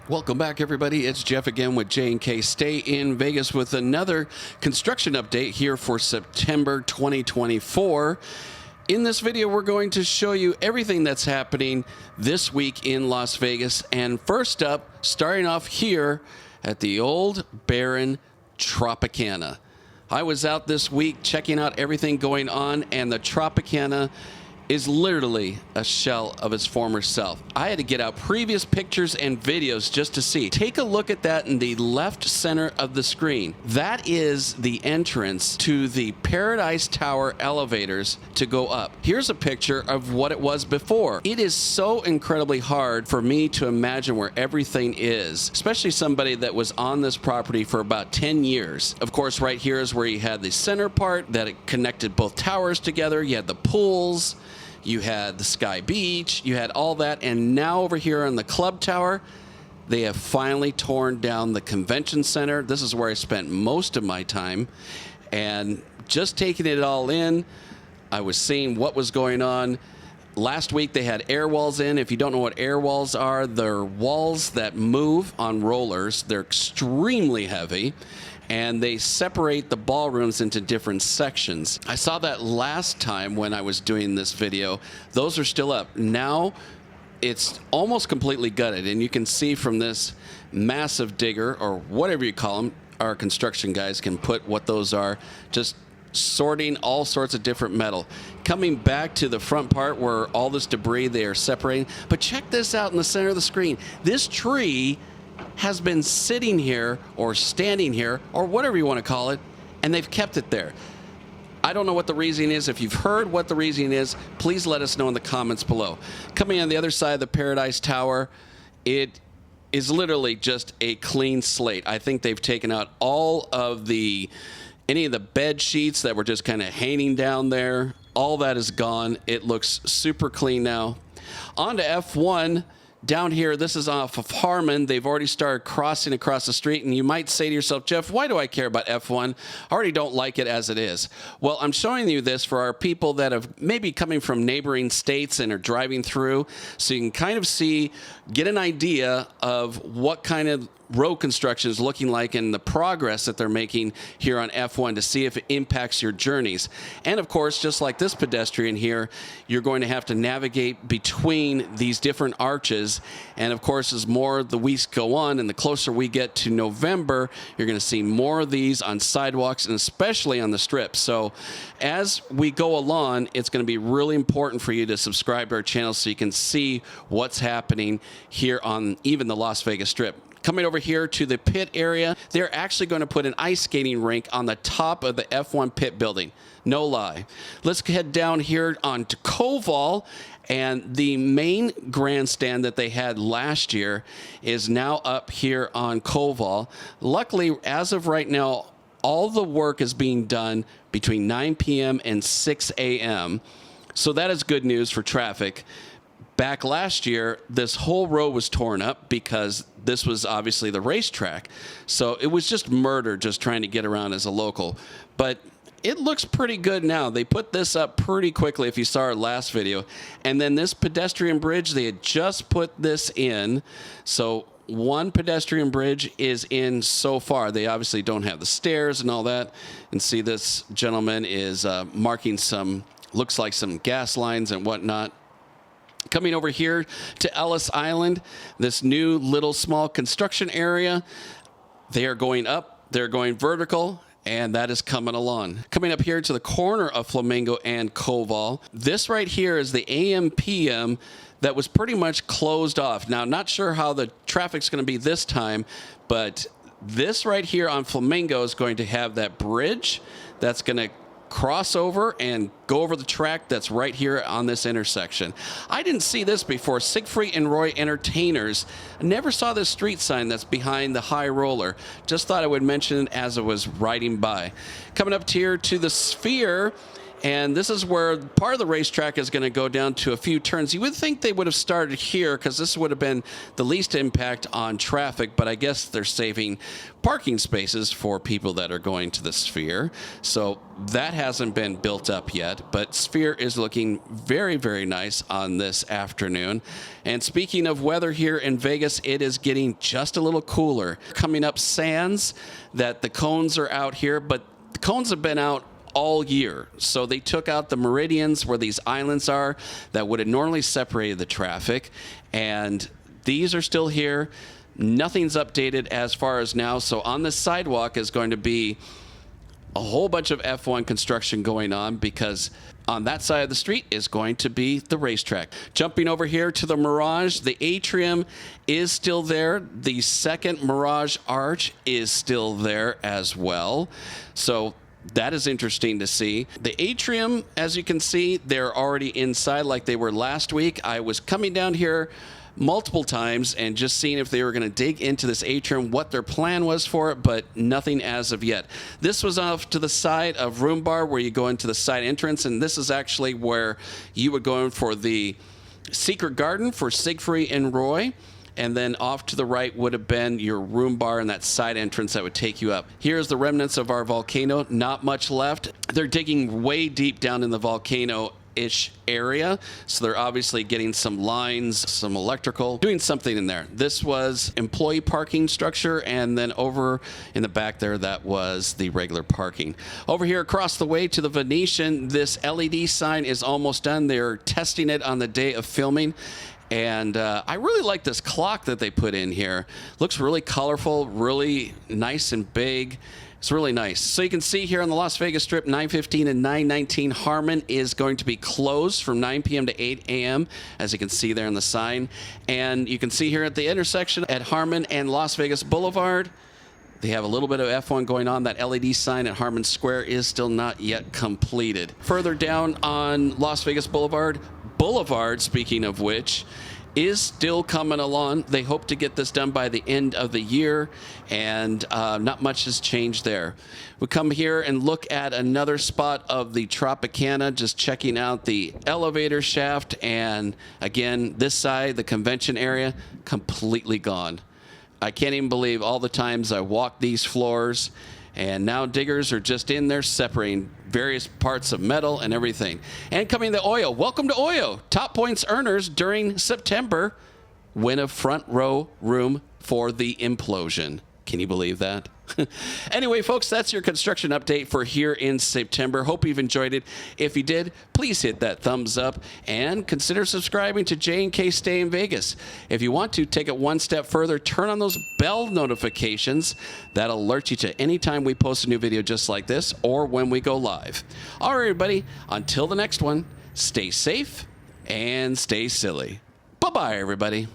Welcome back, everybody. It's Jeff again with J&K Stay in Vegas with another construction update here for September 2024. In this video, we're going to show you everything that's happening this week in Las Vegas. And first up, starting off here at the old barren Tropicana. I was out this week checking out everything going on, and the Tropicana is literally a shell of its former self. I had to get out previous pictures and videos just to see. Take a look at that in the left center of the screen. That is the entrance to the Paradise Tower elevators to go up. Here's a picture of what it was before. It is so incredibly hard for me to imagine where everything is, especially somebody that was on this property for about 10 years. Of course, right here is where you had the center part that it connected both towers together. You had the pools, you had the Sky Beach, you had all that, and now over here on the Club Tower, they have finally torn down the convention center. This is where I spent most of my time, and just taking it all in, I was seeing what was going on. Last week they had air walls in. If you don't know what air walls are, they're walls that move on rollers. They're extremely heavy, and they separate the ballrooms into different sections. I saw that last time when I was doing this video. Those are still up. Now it's almost completely gutted, and you can see from this massive digger, or whatever you call them, our construction guys can put what those are, just sorting all sorts of different metal. Coming back to the front part where all this debris, they are separating. But check this out in the center of the screen. This tree has been sitting here or standing here or whatever you want to call it, and they've kept it there. I don't know what the reason is. If you've heard what the reason is, please let us know in the comments below. Coming on the other side of the Paradise Tower, it is literally just a clean slate. I think they've taken out all of any of the bed sheets that were just kind of hanging down there. All that is gone. It looks super clean now. On to F1. Down here, this is off of Harmon. They've already started crossing across the street, and you might say to yourself, Jeff, why do I care about F1? I already don't like it as it is. Well, I'm showing you this for our people that have maybe coming from neighboring states and are driving through, so you can kind of get an idea of what kind of road construction is looking like and the progress that they're making here on F1 to see if it impacts your journeys. And of course, just like this pedestrian here, you're going to have to navigate between these different arches. And of course, as more the weeks go on and the closer we get to November, you're going to see more of these on sidewalks and especially on the strip. So as we go along, it's going to be really important for you to subscribe to our channel so you can see what's happening here on even the Las Vegas Strip. Coming over here to the pit area, they're actually going to put an ice skating rink on the top of the F1 pit building. No lie. Let's head down here onto Koval, and the main grandstand that they had last year is now up here on Koval. Luckily, as of right now, all the work is being done between 9 p.m. and 6 a.m., so that is good news for traffic. Back last year, this whole road was torn up because this was obviously the racetrack. So it was just murder just trying to get around as a local. But it looks pretty good now. They put this up pretty quickly if you saw our last video. And then this pedestrian bridge, they had just put this in. So one pedestrian bridge is in so far. They obviously don't have the stairs and all that. And see, this gentleman is marking some, looks like some gas lines and whatnot. Coming over here to Ellis Island, this new little small construction area, they are going up, they're going vertical, and that is coming along. Coming up here to the corner of Flamingo and Koval, this right here is the AM/PM that was pretty much closed off. Now, not sure how the traffic's going to be this time, but this right here on Flamingo is going to have that bridge that's going to cross over and go over the track that's right here on this intersection. I didn't see this before. Siegfried and Roy Entertainers. I never saw this street sign that's behind the high roller. Just thought I would mention it as I was riding by. Coming up here to the Sphere, And this is where part of the racetrack is going to go down to a few turns. You would think they would have started here because this would have been the least impact on traffic, but I guess they're saving parking spaces for people that are going to the Sphere. So that hasn't been built up yet, but Sphere is looking very, very nice on this afternoon. And speaking of weather here in Vegas, it is getting just a little cooler. Coming up Sands, that the cones are out here, but the cones have been out all year. So they took out the meridians where these islands are that would have normally separated the traffic, and these are still here. Nothing's updated as far as now. So on the sidewalk is going to be a whole bunch of F1 construction going on, because on that side of the street is going to be the racetrack. Jumping over here to the Mirage, the atrium is still there. The second Mirage arch is still there as well. So that is interesting to see. The atrium, as you can see, they're already inside like they were last week. I was coming down here multiple times and just seeing if they were going to dig into this atrium, what their plan was for it, but nothing as of yet. This was off to the side of Room Bar, where you go into the side entrance, and this is actually where you would go in for the secret garden for Siegfried and Roy. And then off to the right would have been your room bar and that side entrance that would take you up. Here's the remnants of our volcano. Not much left. They're digging way deep down in the volcano-ish area, so they're obviously getting some lines, some electrical, doing something in there. This was employee parking structure, and then over in the back there, that was the regular parking. Over here across the way to the Venetian, this LED sign is almost done. They're testing it on the day of filming. And I really like this clock that they put in here. Looks really colorful, really nice and big. It's really nice. So you can see here on the Las Vegas Strip, 9:15 and 9:19, Harmon is going to be closed from 9 p.m. to 8 a.m., as you can see there on the sign. And you can see here at the intersection at Harmon and Las Vegas Boulevard, they have a little bit of F1 going on. That LED sign at Harmon Square is still not yet completed. Further down on Las Vegas Boulevard, speaking of which, is still coming along. They hope to get this done by the end of the year, and not much has changed there. We come here and look at another spot of the Tropicana, just checking out the elevator shaft, and again, this side, the convention area, completely gone. I can't even believe all the times I walked these floors, and now diggers are just in there separating various parts of metal and everything. And coming to Oyo. Welcome to Oyo. Top points earners during September win a front row room for the implosion. Can you believe that? Anyway, folks, that's your construction update for here in September. Hope you've enjoyed it. If you did, please hit that thumbs up and consider subscribing to J&K Stay in Vegas. If you want to take it one step further, turn on those bell notifications. That'll alert you to any time we post a new video just like this or when we go live. All right, everybody, until the next one, stay safe and stay silly. Bye-bye, everybody.